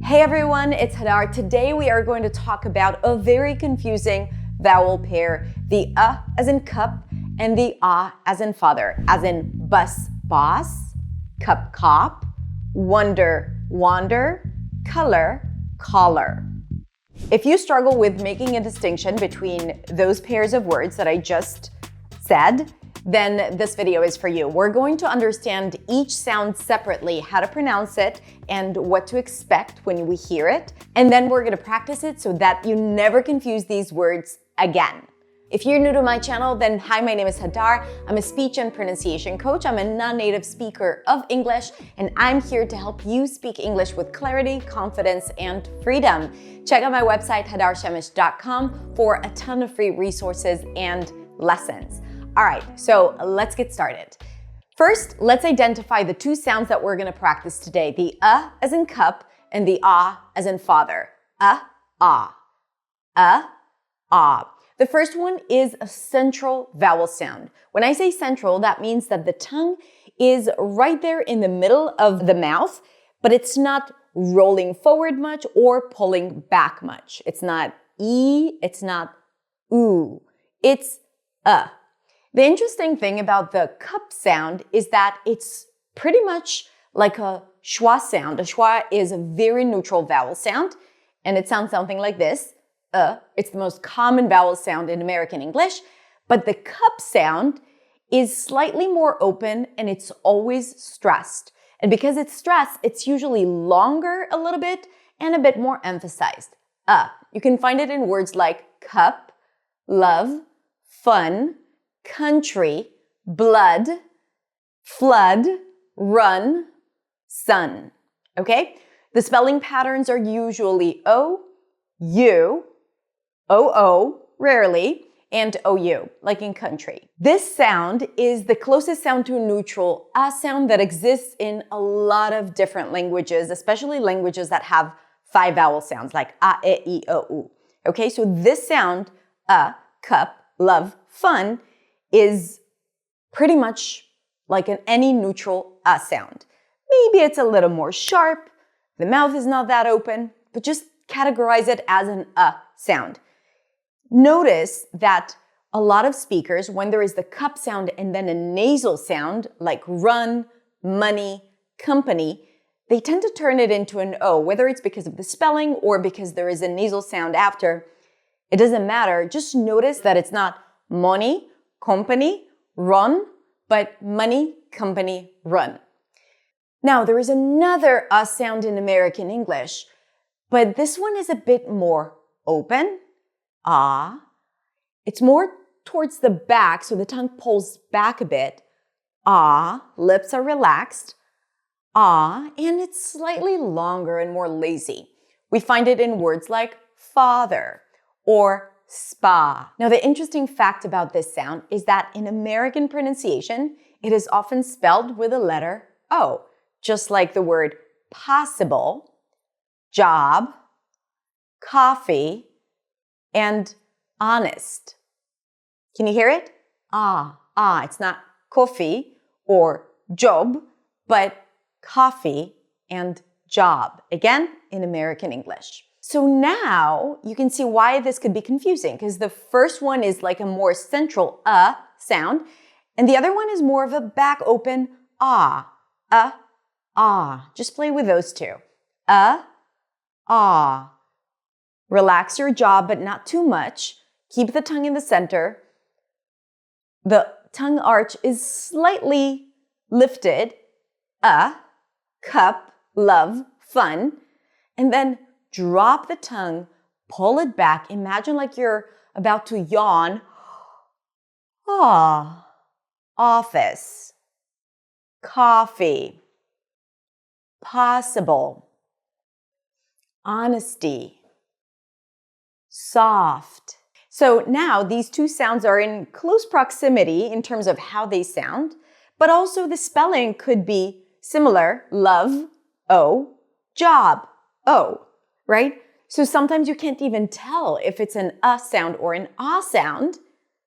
Hey everyone, it's Hadar. Today we are going to talk about a very confusing vowel pair, the as in cup and the as in father, as in bus, boss, cup, cop, wonder, wander, color, collar. If you struggle with making a distinction between those pairs of words that I just said, then this video is for you. We're going to understand each sound separately, how to pronounce it, and what to expect when we hear it. And then we're gonna practice it so that you never confuse these words again. If you're new to my channel, then hi, my name is Hadar. I'm a speech and pronunciation coach. I'm a non-native speaker of English, and I'm here to help you speak English with clarity, confidence, and freedom. Check out my website, hadarshamish.com, for a ton of free resources and lessons. All right, so let's get started. First, let's identify the two sounds that we're gonna practice today, the as in cup and the as in father. Ah. The first one is a central vowel sound. When I say central, that means that the tongue is right there in the middle of the mouth, but it's not rolling forward much or pulling back much. It's not it's not oo, it's The interesting thing about the cup sound is that it's pretty much like a schwa sound. A schwa is a very neutral vowel sound, and it sounds something like this. It's the most common vowel sound in American English, but the cup sound is slightly more open and it's always stressed. And because it's stressed, it's usually longer a little bit and a bit more emphasized. You can find it in words like cup, love, fun, country, blood, flood, run, sun. Okay? The spelling patterns are usually O, U, OO, rarely, and OU, like in country. This sound is the closest sound to a neutral sound that exists in a lot of different languages, especially languages that have 5 vowel sounds like e, I, o, u. Okay, so this sound, cup, love, fun, is pretty much like any neutral sound. Maybe it's a little more sharp, the mouth is not that open, but just categorize it as an sound. Notice that a lot of speakers, when there is the cup sound and then a nasal sound like run, money, company, they tend to turn it into an O, whether it's because of the spelling or because there is a nasal sound after. It doesn't matter. Just notice that it's not money, company, run, but money, company, run. Now, there is another sound in American English, but this one is a bit more open. It's more towards the back, so the tongue pulls back a bit. Lips are relaxed. And it's slightly longer and more lazy. We find it in words like father or spa. Now, the interesting fact about this sound is that in American pronunciation, it is often spelled with the letter O, just like the word possible, job, coffee, and honest. Can you hear it? It's not coffee or job, but coffee and job. Again, in American English. So now you can see why this could be confusing, because the first one is like a more central sound, and the other one is more of a back open Just play with those two. Relax your jaw, but not too much. Keep the tongue in the center. The tongue arch is slightly lifted. Cup, love, fun. And then drop the tongue, pull it back. Imagine like you're about to yawn. Office, coffee, possible, honesty, soft. So now these two sounds are in close proximity in terms of how they sound, but also the spelling could be similar. Love, O, job, O, right? So sometimes you can't even tell if it's an sound or an sound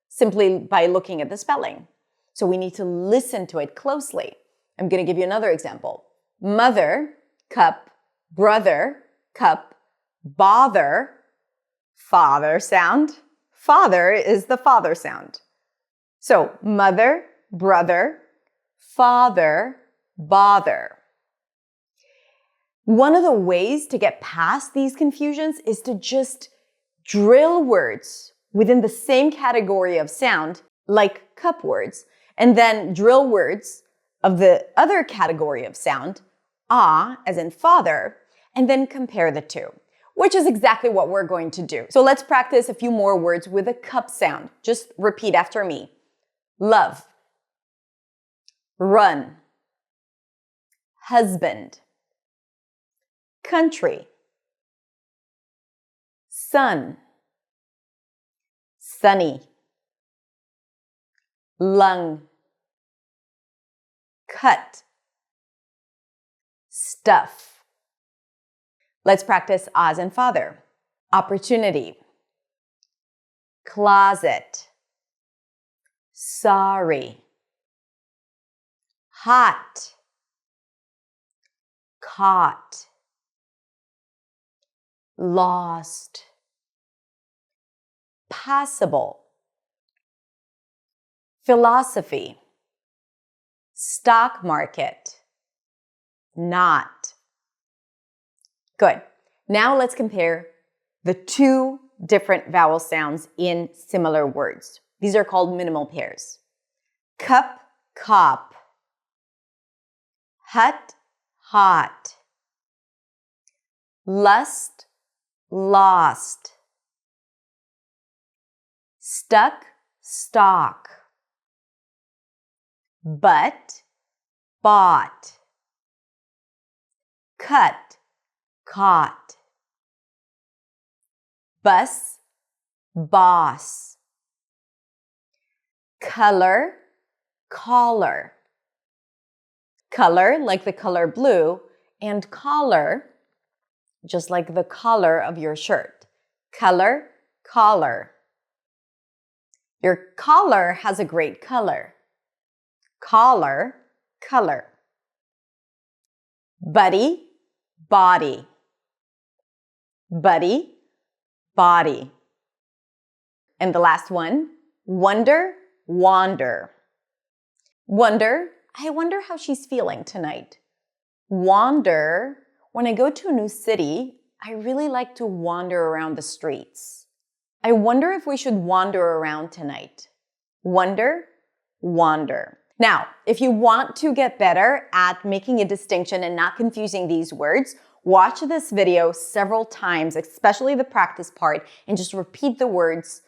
simply by looking at the spelling. So we need to listen to it closely. I'm going to give you another example. Mother, cup, brother, cup, bother, father sound. Father is the father sound. So mother, brother, father, bother. One of the ways to get past these confusions is to just drill words within the same category of sound, like cup words, and then drill words of the other category of sound, ah, as in father, and then compare the two, which is exactly what we're going to do. So let's practice a few more words with a cup sound. Just repeat after me. Love, run, husband, country, sun, sunny, lung, cut, stuff. Let's practice as in father. Opportunity, closet, sorry, hot, caught, lost, possible, philosophy, stock market, not. Good. Now let's compare the two different vowel sounds in similar words. These are called minimal pairs. Cup, cop. Hut, hot. Lust, lost. Stuck, stock. But, bought. Cut, caught. Bus, boss. Color, collar. Color, like the color blue, and collar, just like the collar of your shirt. Color, collar. Your collar has a great color. Collar, color. Buddy, body. Buddy, body. And the last one, wonder, wander. Wonder, I wonder how she's feeling tonight. Wander, when I go to a new city, I really like to wander around the streets. I wonder if we should wander around tonight. Wonder, wander. Now, if you want to get better at making a distinction and not confusing these words, watch this video several times, especially the practice part, and just repeat the words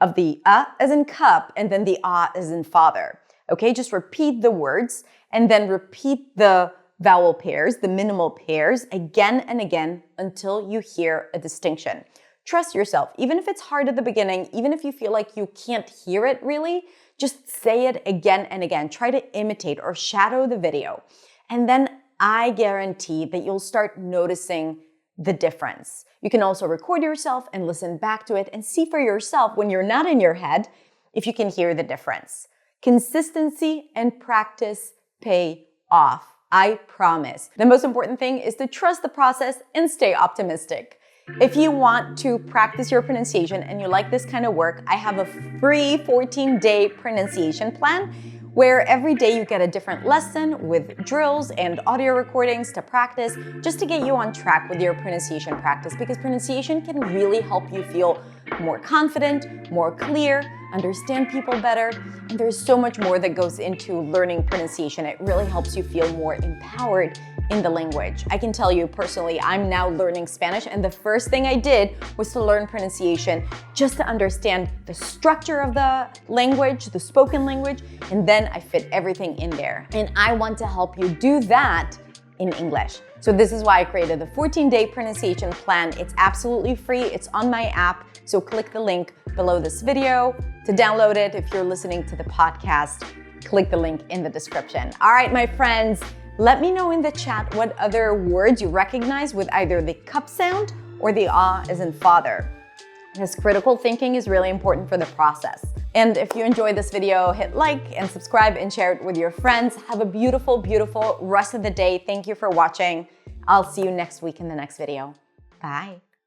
of the as in cup and then the as in father. Okay, just repeat the words and then repeat the vowel pairs, the minimal pairs, again and again until you hear a distinction. Trust yourself. Even if it's hard at the beginning, even if you feel like you can't hear it really, just say it again and again. Try to imitate or shadow the video. And then I guarantee that you'll start noticing the difference. You can also record yourself and listen back to it and see for yourself when you're not in your head if you can hear the difference. Consistency and practice pay off. I promise. The most important thing is to trust the process and stay optimistic. If you want to practice your pronunciation and you like this kind of work, I have a free 14-day pronunciation plan where every day you get a different lesson with drills and audio recordings to practice just to get you on track with your pronunciation practice, because pronunciation can really help you feel more confident, more clear, understand people better, and there's so much more that goes into learning pronunciation. It really helps you feel more empowered in the language. I can tell you personally, I'm now learning Spanish, and the first thing I did was to learn pronunciation just to understand the structure of the language, the spoken language, and then I fit everything in there. And I want to help you do that in English. So this is why I created the 14-day pronunciation plan. It's absolutely free. It's on my app. So click the link below this video to download it. If you're listening to the podcast, click the link in the description. All right, my friends, let me know in the chat what other words you recognize with either the cup sound or the as in father. Because critical thinking is really important for the process. And if you enjoyed this video, hit like and subscribe and share it with your friends. Have a beautiful, beautiful rest of the day. Thank you for watching. I'll see you next week in the next video. Bye.